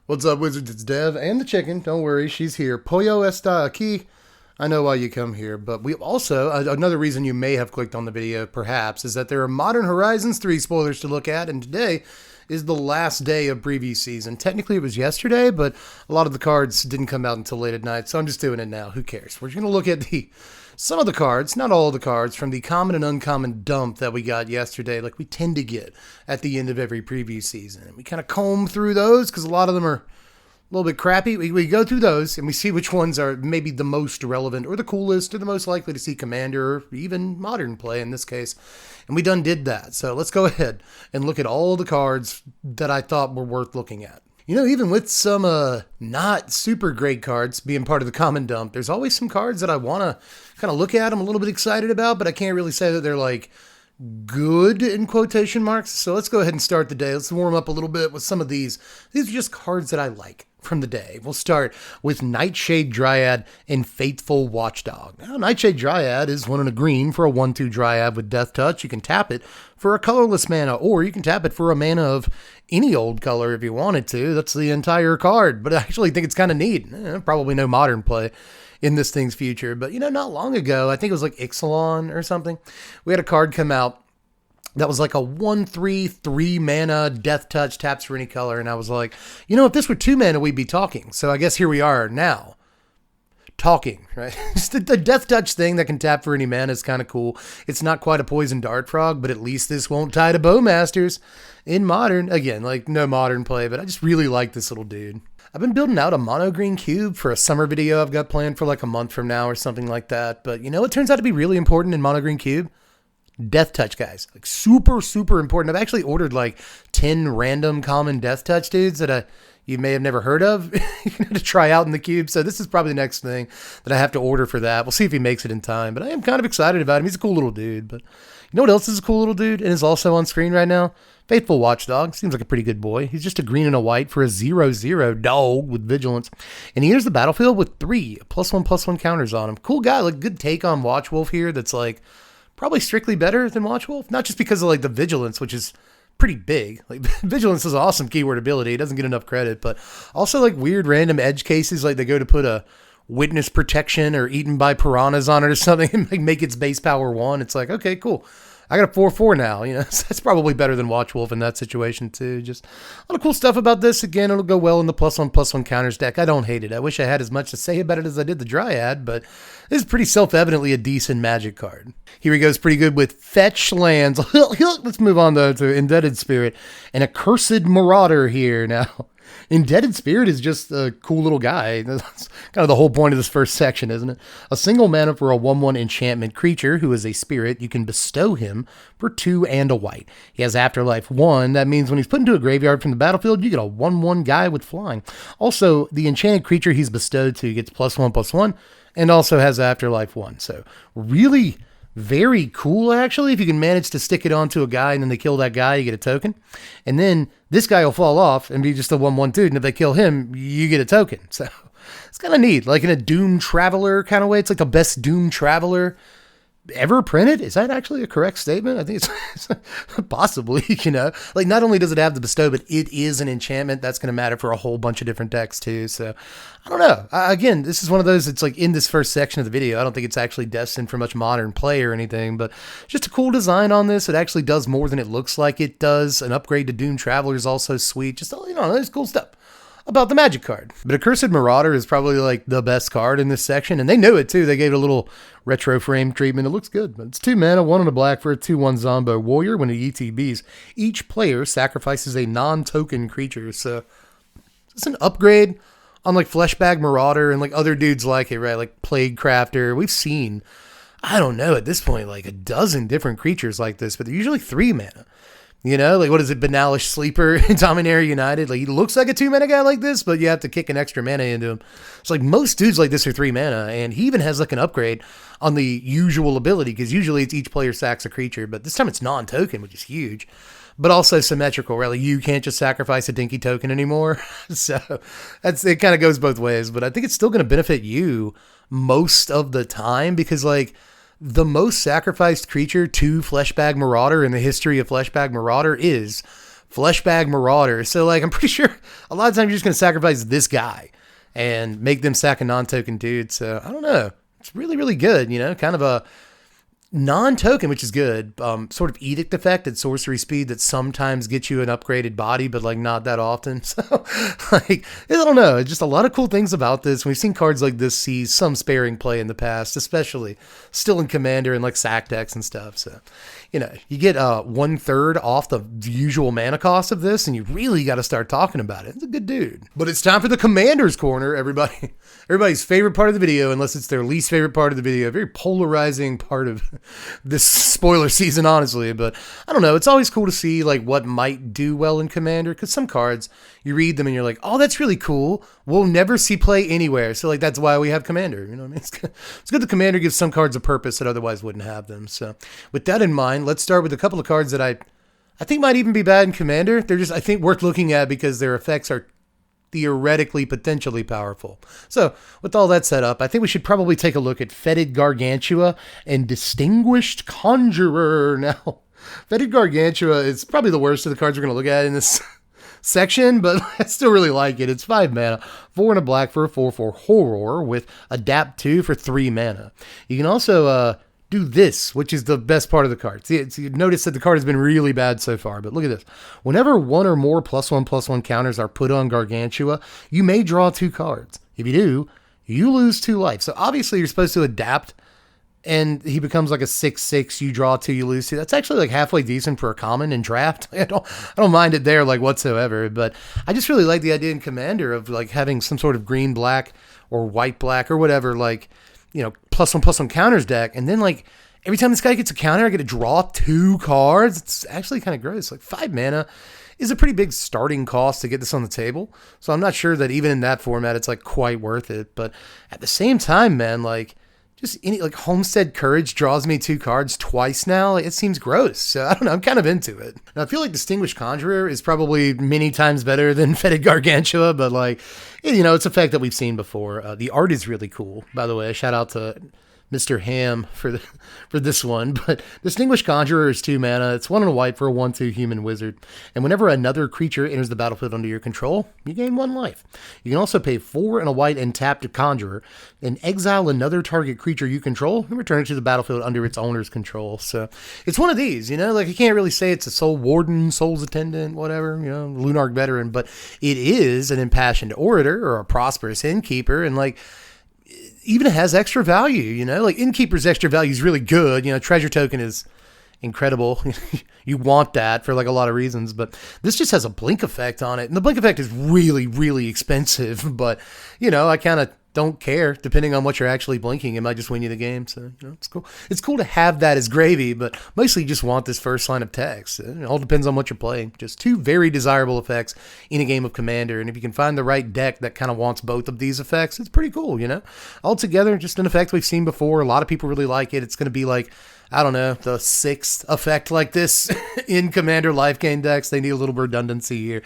What's up, Wizards? It's Dev and the chicken. Don't worry, she's here. Pollo está aquí. I know why you come here, but we also, another reason you may have clicked on the video, perhaps, is that there are Modern Horizons 3 spoilers to look at, and today is the last day of preview season. Technically, it was yesterday, but a lot of the cards didn't come out until late at night, so I'm just doing it now. Who cares? We're going to look at some of the cards, not all of the cards, from the common and uncommon dump that we got yesterday, like we tend to get at the end of every preview season. And we kind of comb through those because a lot of them are a little bit crappy. We go through those and we see which ones are maybe the most relevant or the coolest or the most likely to see Commander or even Modern play in this case. And we done did that. So let's go ahead and look at all the cards that I thought were worth looking at. You know, even with some not super great cards being part of the common dump, there's always some cards that I want to kind of look at. I'm a little bit excited about, but I can't really say that they're like good in quotation marks. So let's go ahead and start the day. Let's warm up a little bit with some of these. These are just cards that I like from the day. We'll start with Nightshade Dryad and Faithful Watchdog. Now, Nightshade Dryad is 1 and a green for a 1/2 Dryad with Death Touch. You can tap it for a colorless mana, or you can tap it for a mana of any old color if you wanted to. That's the entire card, but I actually think it's kind of neat. Probably no Modern play in this thing's future, but not long ago, I think it was like Ixalan or something, we had a card come out that was like a 1/3 3 mana Death Touch, taps for any color, and I was like, if this were 2 mana, we'd be talking. So I guess here we are now, talking, right? The Death Touch thing that can tap for any mana is kind of cool. It's not quite a Poison Dart Frog, but at least this won't tie to Bowmasters in Modern. Again, like no Modern play, but I just really like this little dude. I've been building out a mono green cube for a summer video I've got planned for like a month from now or something like that. But it turns out to be really important in mono green cube. Death Touch, guys. Like super, super important. I've actually ordered like 10 random common Death Touch dudes that you may have never heard of to try out in the cube. So this is probably the next thing that I have to order for that. We'll see if he makes it in time, but I am kind of excited about him. He's a cool little dude, but you know what else is a cool little dude and is also on screen right now? Faithful Watchdog. Seems like a pretty good boy. He's just a green and a white for a 0/0 dog with vigilance. And he enters the battlefield with 3 +1/+1 counters on him. Cool guy. Like good take on Watchwolf here. That's like probably strictly better than Watchwolf. Not just because of like the vigilance, which is pretty big. Like vigilance is an awesome keyword ability. It doesn't get enough credit, but also like weird random edge cases. Like they go to put a witness protection or eaten by piranhas on it or something and like make its base power 1. It's like, okay, cool. I got a 4/4 now, so that's probably better than Watchwolf in that situation too. Just a lot of cool stuff about this. Again, it'll go well in the +1/+1 counters deck. I don't hate it. I wish I had as much to say about it as I did the Dryad, but this is pretty self-evidently a decent Magic card. Here he goes pretty good with Fetch Lands. Let's move on though to Indebted Spirit and Accursed Marauder here now. Indebted Spirit is just a cool little guy. That's kind of the whole point of this first section, isn't it? A single mana for a 1/1 enchantment creature who is a spirit. You can bestow him for 2 and a white. He has Afterlife 1. That means when he's put into a graveyard from the battlefield, you get a 1/1 guy with flying. Also, the enchanted creature he's bestowed to gets +1/+1 and also has Afterlife 1. So really very cool, actually. If you can manage to stick it onto a guy and then they kill that guy, you get a token. And then this guy will fall off and be just a 1/1 dude. And if they kill him, you get a token. So it's kind of neat. Like in a Doom Traveler kind of way. It's like the best Doom Traveler ever printed. Is that actually a correct statement? I think it's possibly, like not only does it have the bestow, but it is an enchantment. That's going to matter for a whole bunch of different decks too. So I don't know. Again, this is one of those, it's like in this first section of the video, I don't think it's actually destined for much Modern play or anything, but just a cool design on this. It actually does more than it looks like it does. An upgrade to Doom Traveler is also sweet. Just, there's cool stuff about the Magic card. But Accursed Marauder is probably like the best card in this section, and they knew it too. They gave it a little retro frame treatment. It looks good. But it's 2 mana, 1 and a black for a 2/1 Zombo Warrior. When it ETBs, each player sacrifices a non-token creature. So it's an upgrade on like Fleshbag Marauder and like other dudes like it, right? Like Plague Crafter. We've seen, I don't know, at this point, like a dozen different creatures like this, but they're usually 3 mana. Like what is it, Banalish Sleeper in Dominaria United? Like he looks like a 2 mana guy like this, but you have to kick an extra mana into him. It's like most dudes like this are 3 mana, and he even has like an upgrade on the usual ability, because usually it's each player sacks a creature, but this time it's non-token, which is huge. But also symmetrical, right? Like you can't just sacrifice a dinky token anymore. So it kind of goes both ways, but I think it's still going to benefit you most of the time, because like the most sacrificed creature to Fleshbag Marauder in the history of Fleshbag Marauder is Fleshbag Marauder. So, like, I'm pretty sure a lot of times you're just going to sacrifice this guy and make them sack a non-token dude. So, I don't know. It's really, really good, you know, kind of a non-token, which is good. Sort of edict effect at sorcery speed that sometimes gets you an upgraded body, but like not that often. So like, I don't know. Just a lot of cool things about this. We've seen cards like this see some sparing play in the past, especially still in Commander and like sack decks and stuff. So, you know, you get 1/3 off the usual mana cost of this, and you really got to start talking about it. It's a good dude. But it's time for the Commander's Corner, everybody. Everybody's favorite part of the video, unless it's their least favorite part of the video. A very polarizing part of this spoiler season, honestly. But I don't know. It's always cool to see like what might do well in Commander, because some cards, you read them and you're like, oh, that's really cool. We'll never see play anywhere. So like that's why we have Commander. You know what I mean? It's good the Commander gives some cards a purpose that otherwise wouldn't have them. So with that in mind, let's start with a couple of cards that I think might even be bad in Commander. They're just, I think, worth looking at because their effects are theoretically potentially powerful. So with all that set up, I think we should probably take a look at Fetid Gargantua and Distinguished Conjurer. Now, Fetid Gargantua is probably the worst of the cards we're going to look at in this section, but I still really like it. It's 5 mana, 4 and a black for a 4/4 horror with Adapt 2 for 3 mana. You can also do this, which is the best part of the card. See, you notice that the card has been really bad so far, but look at this. Whenever one or more +1/+1 counters are put on Gargantua, you may draw 2 cards. If you do, you lose 2 life. So obviously you're supposed to adapt, and he becomes like a 6/6. You draw 2, you lose 2. That's actually like halfway decent for a common in draft. I don't mind it there like whatsoever, but I just really like the idea in Commander of like having some sort of green-black or white-black or whatever, like, you know, +1/+1 counters deck, and then like every time this guy gets a counter, I get to draw 2 cards. It's actually kind of gross. Like 5 mana is a pretty big starting cost to get this on the table. So I'm not sure that even in that format, it's like quite worth it. But at the same time, man, like just any like Homestead Courage draws me 2 cards twice now. Like, it seems gross. So I don't know. I'm kind of into it. Now I feel like Distinguished Conjurer is probably many times better than Fetid Gargantua, but like, you know, it's a fact that we've seen before. The art is really cool, by the way. Shout out to Mr. Ham for this one. But Distinguished Conjurer is 2 mana. It's 1 and a white for a 1/2 human wizard. And whenever another creature enters the battlefield under your control, you gain 1 life. You can also pay 4 and a white and tap to Conjurer and exile another target creature you control and return it to the battlefield under its owner's control. So it's one of these, you know, like you can't really say it's a Soul Warden, Soul's Attendant, whatever, you know, Lunarch Veteran, but it is an Impassioned Orator or a Prosperous Innkeeper, and like, even has extra value, you know, like Innkeeper's extra value is really good. You know, Treasure Token is incredible. You want that for like a lot of reasons, but this just has a blink effect on it. And the blink effect is really, really expensive, but you know, I kind of don't care depending on what you're actually blinking. It might just win you the game. So, you know, it's cool. It's cool to have that as gravy, but mostly you just want this first line of text. It all depends on what you're playing. Just 2 very desirable effects in a game of Commander. And if you can find the right deck that kind of wants both of these effects, it's pretty cool, you know, altogether, just an effect we've seen before. A lot of people really like it. It's going to be like, I don't know, the 6th effect like this in Commander life gain decks. They need a little redundancy here.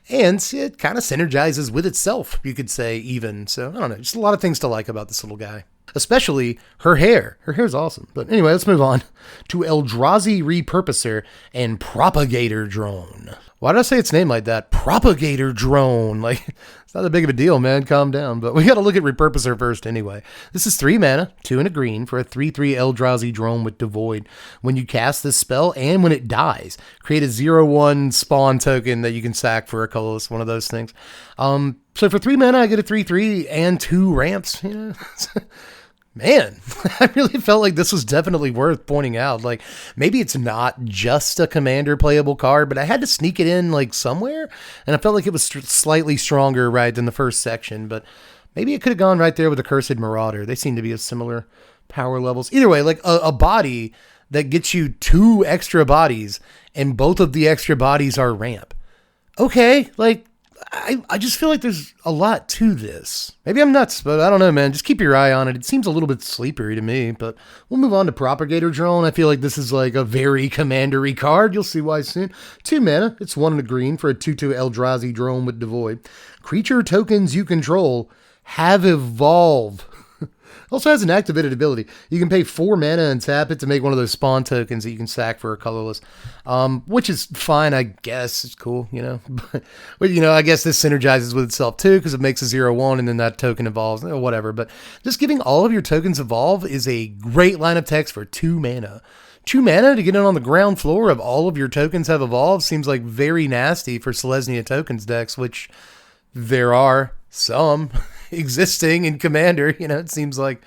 And it kind of synergizes with itself, you could say, even. So, I don't know, just a lot of things to like about this little guy. Especially her hair. Her hair's awesome. But anyway, let's move on to Eldrazi Repurposer and Propagator Drone. Why did I say its name like that? Propagator Drone. Like, it's not that big of a deal, man. Calm down. But we got to look at Repurposer first anyway. This is 3 mana, 2 and a green for a 3/3 Eldrazi Drone with Devoid. When you cast this spell and when it dies, create a 0/1 spawn token that you can sack for a colorless, one of those things. So for 3 mana, I get a 3/3 and 2 ramps. You know? Man, I really felt like this was definitely worth pointing out. Like, maybe it's not just a Commander playable card, but I had to sneak it in, like, somewhere, and I felt like it was slightly stronger, right, than the first section, but maybe it could have gone right there with the Cursed Marauder. They seem to be of similar power levels. Either way, like, a body that gets you 2 extra bodies, and both of the extra bodies are ramp. Okay, like, I just feel like there's a lot to this. Maybe I'm nuts, but I don't know, man. Just keep your eye on it. It seems a little bit sleepery to me, but we'll move on to Propagator Drone. I feel like this is like a very Commander-y card. You'll see why soon. 2 mana. It's 1 and a green for a 2/2 Eldrazi Drone with Devoid. Creature tokens you control have evolve. Also has an activated ability. You can pay 4 mana and tap it to make one of those spawn tokens that you can sack for a colorless, which is fine, I guess. It's cool, you know. But you know, I guess this synergizes with itself too because it makes a 0/1 and then that token evolves, or whatever. But just giving all of your tokens evolve is a great line of text for 2 mana. 2 mana to get in on the ground floor of all of your tokens have evolved seems like very nasty for Selesnya tokens decks, which there are some existing in Commander. You know, it seems like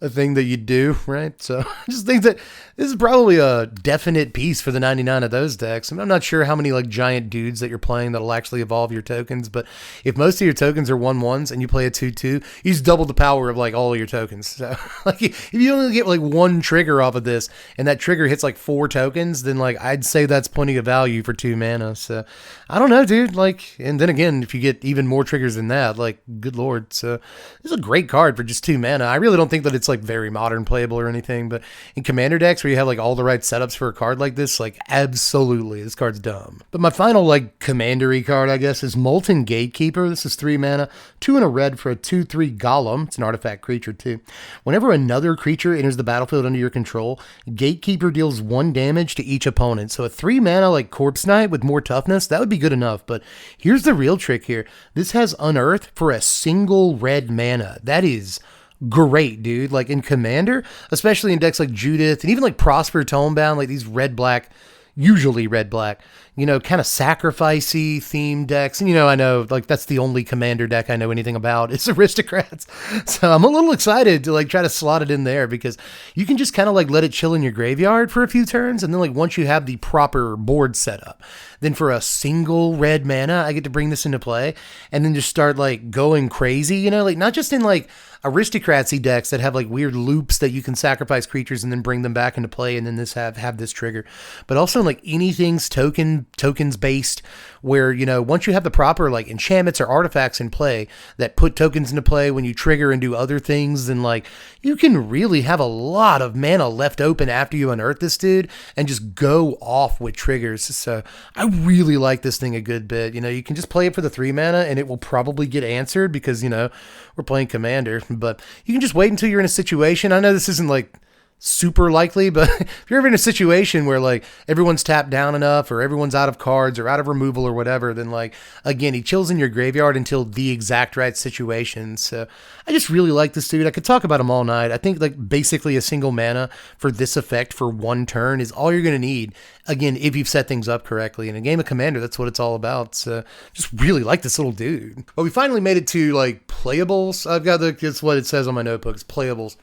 a thing that you do, right? So I just think that this is probably a definite piece for the 99 of those decks. I'm not sure how many like giant dudes that you're playing that'll actually evolve your tokens, but if most of your tokens are 1/1s and you play a 2/2, you just double the power of like all of your tokens. So like if you only get like 1 trigger off of this and that trigger hits like 4 tokens, then like I'd say that's plenty of value for 2 mana. So I don't know, dude. Like, and then again, if you get even more triggers than that, like good lord. So this is a great card for just 2 mana. I really don't think that it's like very modern playable or anything, but in Commander decks where you have like all the right setups for a card like this, like absolutely this card's dumb. But my final like commandery card, I guess, is Molten Gatekeeper. This is 3 mana, 2 and a red for a 2/3 golem. It's an artifact creature too. Whenever another creature enters the battlefield under your control, Gatekeeper deals 1 damage to each opponent. So a 3 mana like Corpse Knight with more toughness, that would be good enough. But here's the real trick here. This has Unearth for a single red mana. That is great, dude. Like in Commander, especially in decks like Judith and even like Prosper Tomebound, like these red-black, usually red-black, you know, kind of sacrificey themed decks. And, you know, I know like that's the only Commander deck I know anything about is Aristocrats. So I'm a little excited to like try to slot it in there because you can just kind of like let it chill in your graveyard for a few turns. And then like once you have the proper board set up, then for a single red mana, I get to bring this into play and then just start like going crazy, you know, like not just in like Aristocratsy decks that have like weird loops that you can sacrifice creatures and then bring them back into play and then this have this trigger, but also like anything's tokens based where, you know, once you have the proper like enchantments or artifacts in play that put tokens into play when you trigger and do other things, then like you can really have a lot of mana left open after you unearth this dude and just go off with triggers. So I really like this thing a good bit. You know, you can just play it for the 3 mana and it will probably get answered because, you know, we're playing Commander, but you can just wait until you're in a situation. I know this isn't like super likely, but if you're ever in a situation where like everyone's tapped down enough or everyone's out of cards or out of removal or whatever, then like, again, he chills in your graveyard until the exact right situation. So I just really like this dude. I could talk about him all night. I think like basically a single mana for this effect for 1 turn is all you're going to need. Again, if you've set things up correctly. In a game of Commander, that's what it's all about. So just really like this little dude. But we finally made it to like playables. I've got that's what it says on my notebook. It's playables.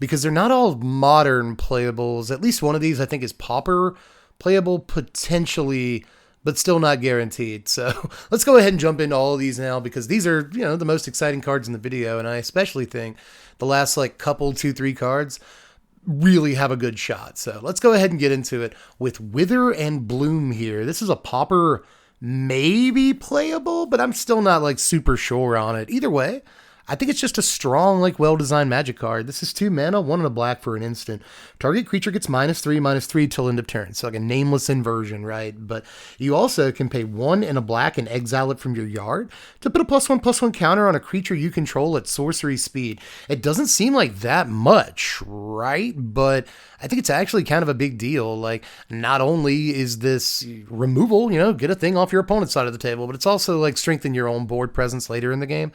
Because they're not all modern playables. At least one of these I think is Pauper playable potentially, but still not guaranteed. So let's go ahead and jump into all of these now because these are, you know, the most exciting cards in the video. And I especially think the last like couple, 2-3 cards really have a good shot. So let's go ahead and get into it with Wither and Bloom here. This is a Pauper maybe playable, but I'm still not like super sure on it. Either way, I think it's just a strong, like, well-designed Magic card. This is 2 mana, 1 and a black for an instant. Target creature gets -3/-3 till end of turn. So like a nameless inversion, right? But you also can pay 1 and a black and exile it from your yard to put a +1/+1 counter on a creature you control at sorcery speed. It doesn't seem like that much, right? But I think it's actually kind of a big deal. Like, not only is this removal, you know, get a thing off your opponent's side of the table, but it's also like strengthen your own board presence later in the game.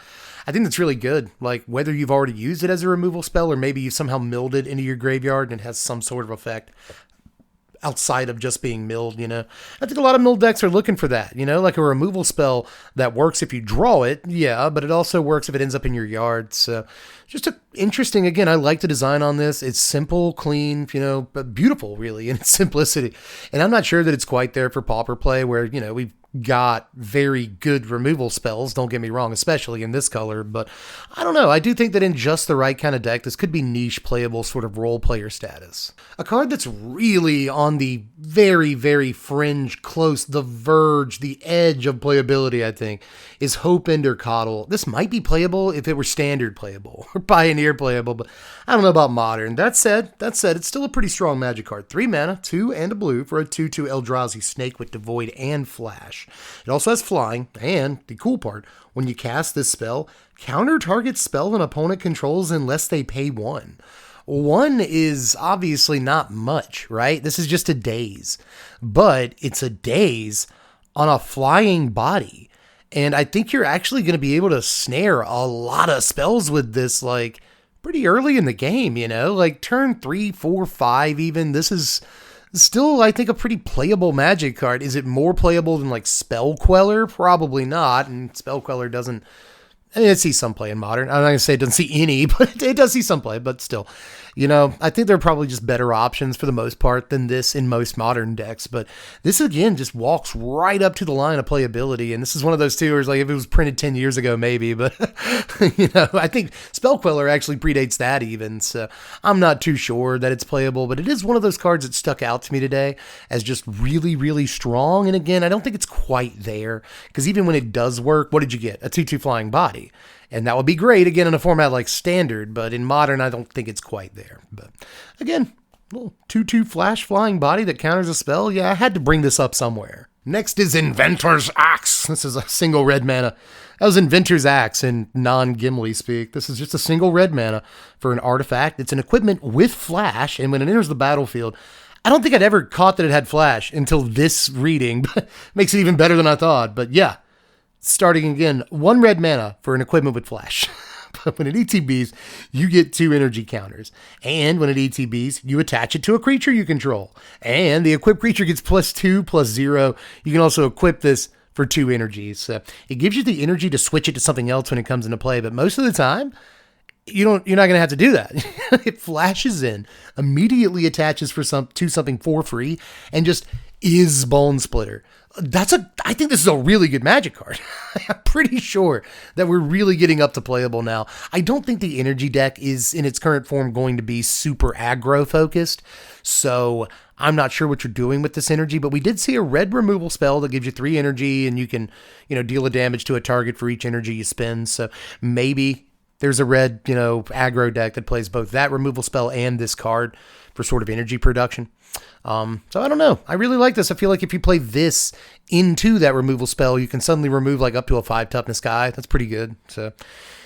I think that's really good. Like, whether you've already used it as a removal spell or maybe you somehow milled it into your graveyard and it has some sort of effect outside of just being milled, you know. I think a lot of milled decks are looking for that, you know, like a removal spell that works if you draw it, yeah, but it also works if it ends up in your yard. So just interesting. Again, I like the design on this. It's simple, clean, you know, but beautiful really in its simplicity. And I'm not sure that it's quite there for Pauper play where, you know, we've got very good removal spells, don't get me wrong, especially in this color, but I don't know. I do think that in just the right kind of deck, this could be niche playable sort of role player status. A card that's really on the very, very fringe, close, the verge, the edge of playability, I think, is Hopeender Coddle. This might be playable if it were standard playable or Pioneer playable, but I don't know about modern. That said, it's still a pretty strong Magic card. 3 mana, 2 and a blue for a 2/2 Eldrazi Snake with Devoid and Flash. Flash. It also has flying, and the cool part, when you cast this spell, counter target spell an opponent controls unless they pay 1. 1 is obviously not much, right? This is just a daze, but it's a daze on a flying body. And I think you're actually going to be able to snare a lot of spells with this, like, pretty early in the game, you know? Like, turn 3, 4, 5 even. This is still, I think, a pretty playable Magic card. Is it more playable than, like, Spell Queller? Probably not, and Spell Queller doesn't... It sees some play in Modern. I'm not going to say it doesn't see any, but it does see some play, but still. You know, I think there are probably just better options for the most part than this in most Modern decks, but this, again, just walks right up to the line of playability, and this is one of those tours, like, if it was printed 10 years ago, maybe, but, you know, I think Spell Queller actually predates that even, so I'm not too sure that it's playable, but it is one of those cards that stuck out to me today as just really, really strong, and again, I don't think it's quite there, because even when it does work, what did you get? A 2/2 flying body. And that would be great, again, in a format like Standard, but in Modern, I don't think it's quite there. But again, little 2/2 flash flying body that counters a spell. Yeah, I had to bring this up somewhere. Next is Inventor's Axe. This is a single red mana. That was Inventor's Axe in non-Gimli speak. This is just a single red mana for an artifact. It's an equipment with flash, and when it enters the battlefield, I don't think I'd ever caught that it had flash until this reading, but makes it even better than I thought. But yeah. Starting again, 1 red mana for an equipment with flash. But when it ETBs, you get 2 energy counters. And when it ETBs, you attach it to a creature you control. And the equipped creature gets +2/+0. You can also equip this for 2 energies. So it gives you the energy to switch it to something else when it comes into play. But most of the time, you're not going to have to do that. It flashes in, immediately attaches to something for free, and just is Bone Splitter. I think this is a really good Magic card. I'm pretty sure that we're really getting up to playable now. I don't think the energy deck is in its current form going to be super aggro focused. So I'm not sure what you're doing with this energy, but we did see a red removal spell that gives you 3 energy and you can, deal a damage to a target for each energy you spend. So maybe there's a red, aggro deck that plays both that removal spell and this card for sort of energy production. So I don't know. I really like this. I feel like if you play this into that removal spell, you can suddenly remove like up to a 5 toughness guy. That's pretty good. So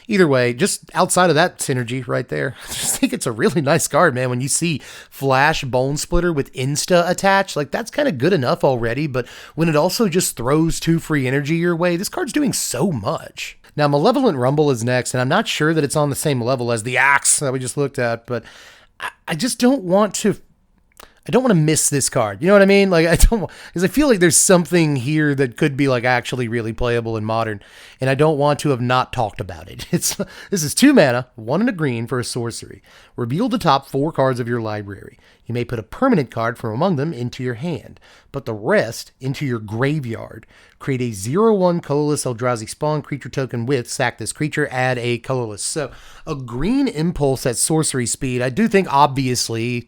either way, just outside of that synergy right there, I just think it's a really nice card, man. When you see Flash Bone Splitter with Insta attached, like that's kind of good enough already. But when it also just throws 2 free energy your way, this card's doing so much. Now, Malevolent Rumble is next, and I'm not sure that it's on the same level as the Axe that we just looked at, but I just don't want to miss this card. You know what I mean? Like, because I feel like there's something here that could be like actually really playable in Modern, and I don't want to have not talked about it. This is 2 mana, 1 and a green for a sorcery. Reveal the top 4 cards of your library. You may put a permanent card from among them into your hand, put the rest into your graveyard. Create a 0/1 colorless Eldrazi spawn creature token with sack this creature, add a colorless. So a green impulse at sorcery speed. I do think obviously,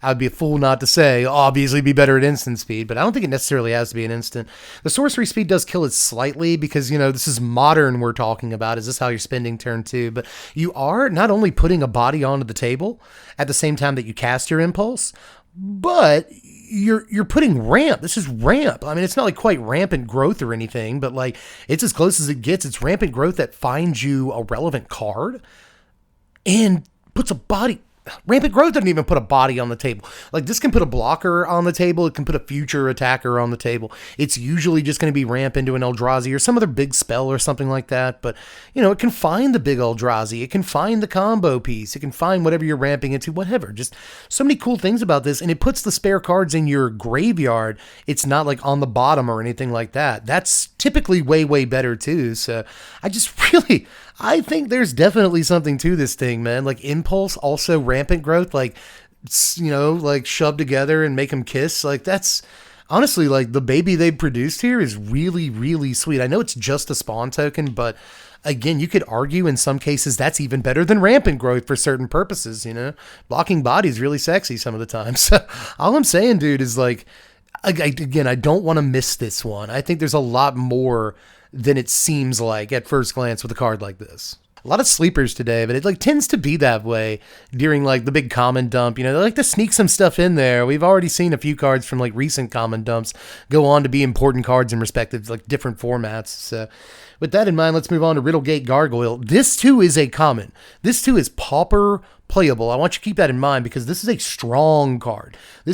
I'd be a fool not to say, obviously be better at instant speed, but I don't think it necessarily has to be an instant. The sorcery speed does kill it slightly because, this is Modern we're talking about. Is this how you're spending turn 2? But you are not only putting a body onto the table at the same time that you cast your impulse, but you're putting ramp. This is ramp. I mean, it's not like quite rampant growth or anything, but like it's as close as it gets. It's rampant growth that finds you a relevant card and puts a body... Rampant Growth doesn't even put a body on the table. Like, this can put a blocker on the table. It can put a future attacker on the table. It's usually just going to be ramp into an Eldrazi or some other big spell or something like that. But, it can find the big Eldrazi. It can find the combo piece. It can find whatever you're ramping into, whatever. Just so many cool things about this. And it puts the spare cards in your graveyard. It's not like on the bottom or anything like that. That's typically way, way better too. So I think there's definitely something to this thing, man. Like Impulse, also rampant growth, like, like shove together and make them kiss. Like that's honestly like the baby they produced here is really, really sweet. I know it's just a spawn token, but again, you could argue in some cases that's even better than rampant growth for certain purposes. Blocking body is really sexy some of the time. So all I'm saying, dude, is like, again, I don't want to miss this one. I think there's a lot more than it seems like at first glance with a card like this. A lot of sleepers today, but it like tends to be that way during like the big common dump. You know, they like to sneak some stuff in there. We've already seen a few cards from like recent common dumps go on to be important cards in respective like different formats. So with that in mind, let's move on to Riddlegate Gargoyle. This too is a common. This too is Pauper playable. I want you to keep that in mind because this is a strong card. I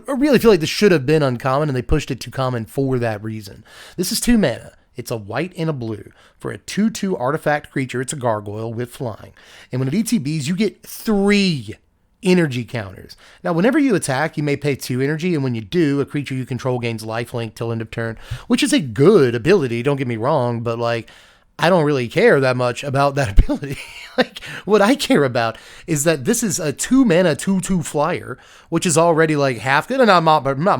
really feel like this should have been uncommon and they pushed it to common for that reason. This is 2 mana. It's a white and a blue. For a 2/2 artifact creature, it's a gargoyle with flying. And when it ETBs, you get 3 energy counters. Now, whenever you attack, you may pay 2 energy, and when you do, a creature you control gains lifelink till end of turn, which is a good ability, don't get me wrong, but like, I don't really care that much about that ability. Like, what I care about is that this is a 2 mana 2/2 flyer, which is already like half good, and not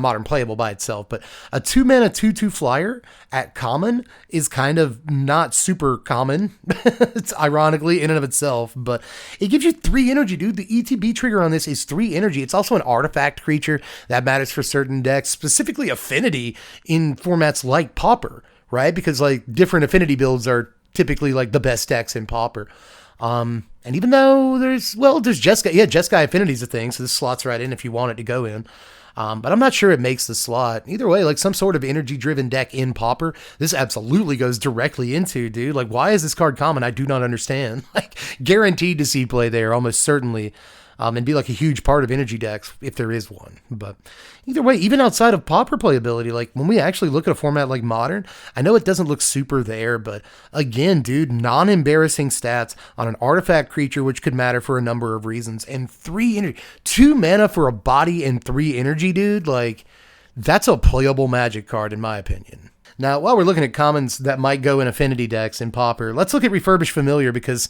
modern playable by itself, but a 2 mana 2/2 flyer at common is kind of not super common. It's ironically in and of itself, but it gives you 3 energy, dude. The ETB trigger on this is 3 energy. It's also an artifact creature that matters for certain decks, specifically Affinity in formats like Pauper. Right? Because like different Affinity builds are typically like the best decks in Pauper. And even though there's Jeskai. Yeah, Jeskai Affinity is a thing. So this slots right in if you want it to go in. But I'm not sure it makes the slot. Either way, like some sort of energy driven deck in Pauper, this absolutely goes directly into, dude. Like, why is this card common? I do not understand. Like, guaranteed to see play there, almost certainly. And be like a huge part of energy decks if there is one. But either way, even outside of Pauper playability, like when we actually look at a format like Modern, I know it doesn't look super there, but again, dude, non-embarrassing stats on an artifact creature, which could matter for a number of reasons, and 3 energy, 2 mana for a body and 3 energy, dude. Like, that's a playable Magic card in my opinion. Now, while we're looking at commons that might go in Affinity decks in Pauper, let's look at Refurbished Familiar, because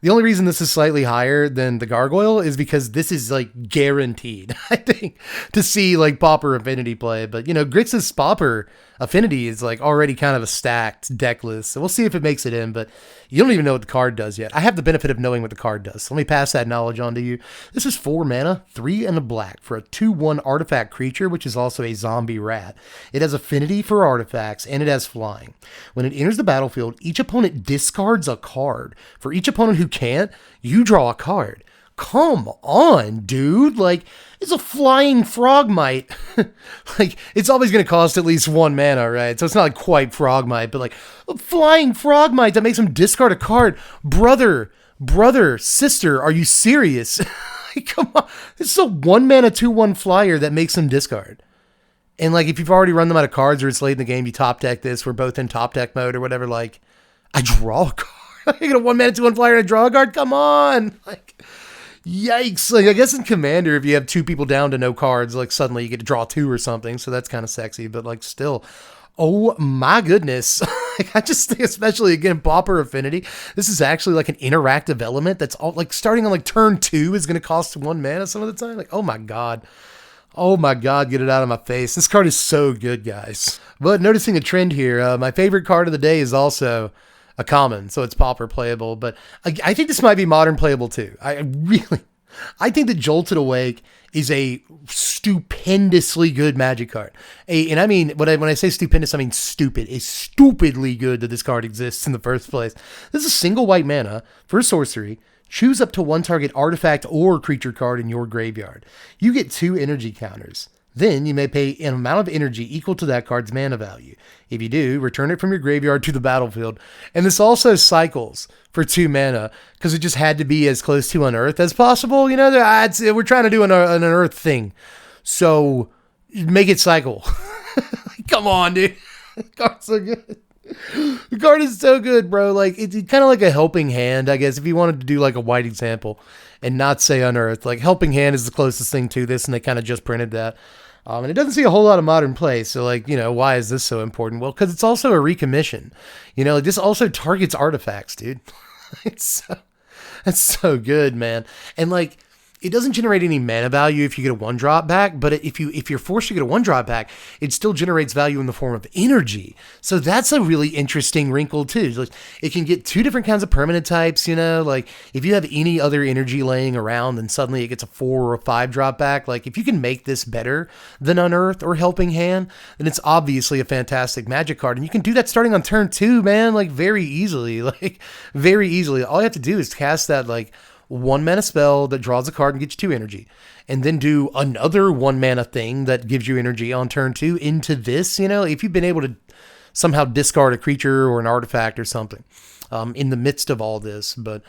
the only reason this is slightly higher than the Gargoyle is because this is like guaranteed, I think, to see like Pauper Affinity play. But, you know, Grixis Pauper Affinity is like already kind of a stacked deck list. So we'll see if it makes it in, but you don't even know what the card does yet. I have the benefit of knowing what the card does. So let me pass that knowledge on to you. This is 4 mana, 3 and a black for a 2/1 artifact creature, which is also a zombie rat. It has affinity for artifacts and it has flying. When it enters the battlefield, each opponent discards a card. For each opponent who can't, you draw a card. Come on, dude. Like, it's a flying frogmite. Like, it's always going to cost at least 1 mana, right? So it's not like quite frogmite, but like a flying frogmite that makes him discard a card. Brother, sister, are you serious? Like, come on. This is a 1 mana 2/1 flyer that makes him discard. And like, if you've already run them out of cards or it's late in the game, you top deck this, we're both in top deck mode or whatever. Like, I draw a card. I get a 1 mana 2/1 flyer and I draw a card. Come on. Like, yikes. Like, I guess in Commander, if you have 2 people down to no cards, like suddenly you get to draw 2 or something. So that's kind of sexy, but like still, oh my goodness. Like, I just think, especially again, Pauper Affinity, this is actually like an interactive element that's all like starting on like turn 2 is going to cost 1 mana some of the time. Like, oh my God. Oh my God, get it out of my face. This card is so good, guys. But noticing a trend here, my favorite card of the day is also a common, so it's Pauper playable, but I think this might be Modern playable too. I think that Jolted Awake is a stupendously good Magic card. And I mean, when I say stupendous, I mean stupid. It's stupidly good that this card exists in the first place. This is a single white mana for sorcery. Choose up to 1 target artifact or creature card in your graveyard. You get 2 energy counters. Then you may pay an amount of energy equal to that card's mana value. If you do, return it from your graveyard to the battlefield. And this also cycles for 2 mana because it just had to be as close to Unearth as possible. You know, we're trying to do an Unearth thing. So make it cycle. Come on, dude. The card's so good. The card is so good, bro. Like, it's kind of like a helping hand, I guess, if you wanted to do like a white example and not say Unearth. Like, helping hand is the closest thing to this, and they kind of just printed that. And it doesn't see a whole lot of Modern play, so like, you know, why is this so important? Well, because it's also a recommission. You know, this also targets artifacts, dude. It's so good, man. And like, it doesn't generate any mana value if you get a 1-drop back, but if you're forced to get a 1-drop back, it still generates value in the form of energy. So that's a really interesting wrinkle too. Like, it can get 2 different kinds of permanent types, you know, like if you have any other energy laying around, then suddenly it gets a 4 or a 5-drop back. Like, if you can make this better than Unearth or Helping Hand, then it's obviously a fantastic Magic card. And you can do that starting on turn 2, man, like very easily, like very easily. All you have to do is cast that like 1 mana spell that draws a card and gets you 2 energy, and then do another 1 mana thing that gives you energy on turn 2 into this. You know, if you've been able to somehow discard a creature or an artifact or something in the midst of all this, but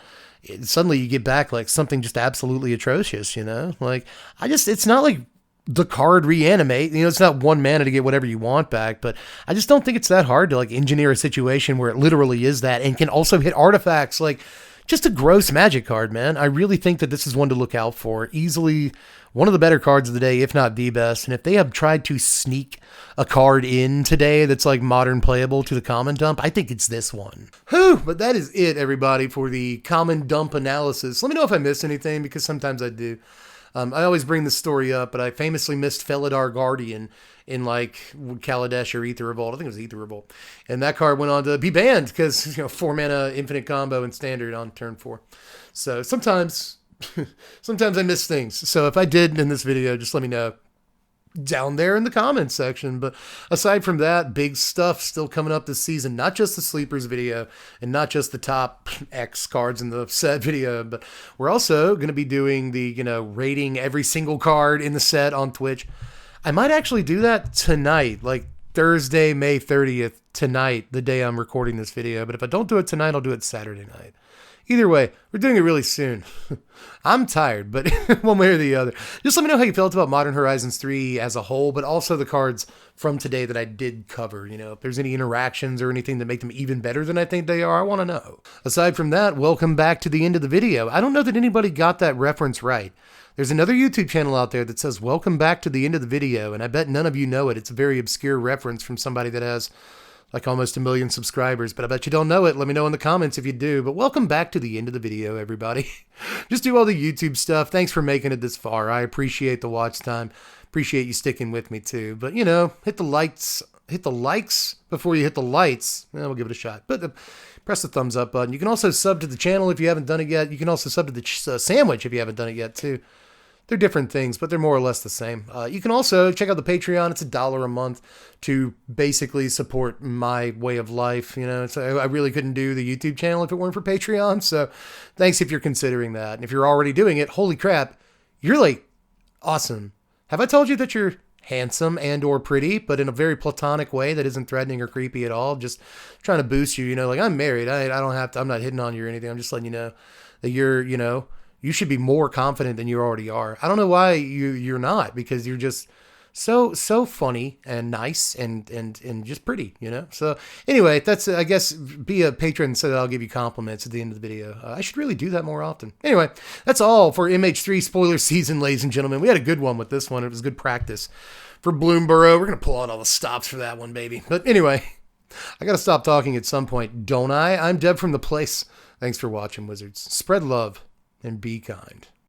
suddenly you get back like something just absolutely atrocious, you know, like it's not like the card Reanimate, you know, it's not 1 mana to get whatever you want back, but I just don't think it's that hard to like engineer a situation where it literally is that and can also hit artifacts. Like, just a gross Magic card, man. I really think that this is one to look out for. Easily one of the better cards of the day, if not the best. And if they have tried to sneak a card in today that's like modern playable to the common dump, I think it's this one. Whew, but that is it, everybody, for the common dump analysis. Let me know if I missed anything, because sometimes I do. I always bring this story up, but I famously missed Felidar Guardian in like Kaladesh or Aether Revolt. I think it was Aether Revolt. And that card went on to be banned because, you know, 4 mana infinite combo and standard on turn 4. So sometimes I miss things. So if I did in this video, just let me know down there in the comments section. But aside from that, big stuff still coming up this season. Not just the sleepers video and not just the top X cards in the set video, but we're also going to be doing the, you know, rating every single card in the set on Twitch. I might actually do that tonight, like Thursday, May 30th, tonight, the day I'm recording this video. But if I don't do it tonight, I'll do it Saturday night. Either way, we're doing it really soon. I'm tired, but one way or the other. Just let me know how you felt about Modern Horizons 3 as a whole, but also the cards from today that I did cover. You know, if there's any interactions or anything that make them even better than I think they are, I want to know. Aside from that, welcome back to the end of the video. I don't know that anybody got that reference right. There's another YouTube channel out there that says, welcome back to the end of the video, and I bet none of you know it. It's a very obscure reference from somebody that has like almost 1 million subscribers, but I bet you don't know it. Let me know in the comments if you do. But welcome back to the end of the video, everybody. Just do all the YouTube stuff. Thanks for making it this far. I appreciate the watch time. Appreciate you sticking with me too. But, you know, hit the likes before you hit the lights. We'll give it a shot. But press the thumbs up button. You can also sub to the channel if you haven't done it yet. You can also sub to the sandwich if you haven't done it yet too. They're different things, but they're more or less the same. You can also check out the Patreon. It's $1 a month to basically support my way of life. You know, so I really couldn't do the YouTube channel if it weren't for Patreon. So thanks if you're considering that. And if you're already doing it, holy crap, you're like awesome. Have I told you that you're handsome and or pretty, but in a very platonic way that isn't threatening or creepy at all? Just trying to boost you, you know, like I'm married. I don't have to, I'm not hitting on you or anything. I'm just letting you know that you're, you know, you should be more confident than you already are. I don't know why you're not, because you're just so funny and nice and just pretty, you know? So anyway, that's, I guess, be a patron so that I'll give you compliments at the end of the video. I should really do that more often. Anyway, that's all for MH3 spoiler season, ladies and gentlemen. We had a good one with this one. It was good practice for Bloomborough. We're going to pull out all the stops for that one, baby. But anyway, I got to stop talking at some point, don't I? I'm Deb from The Place. Thanks for watching, Wizards. Spread love and be kind.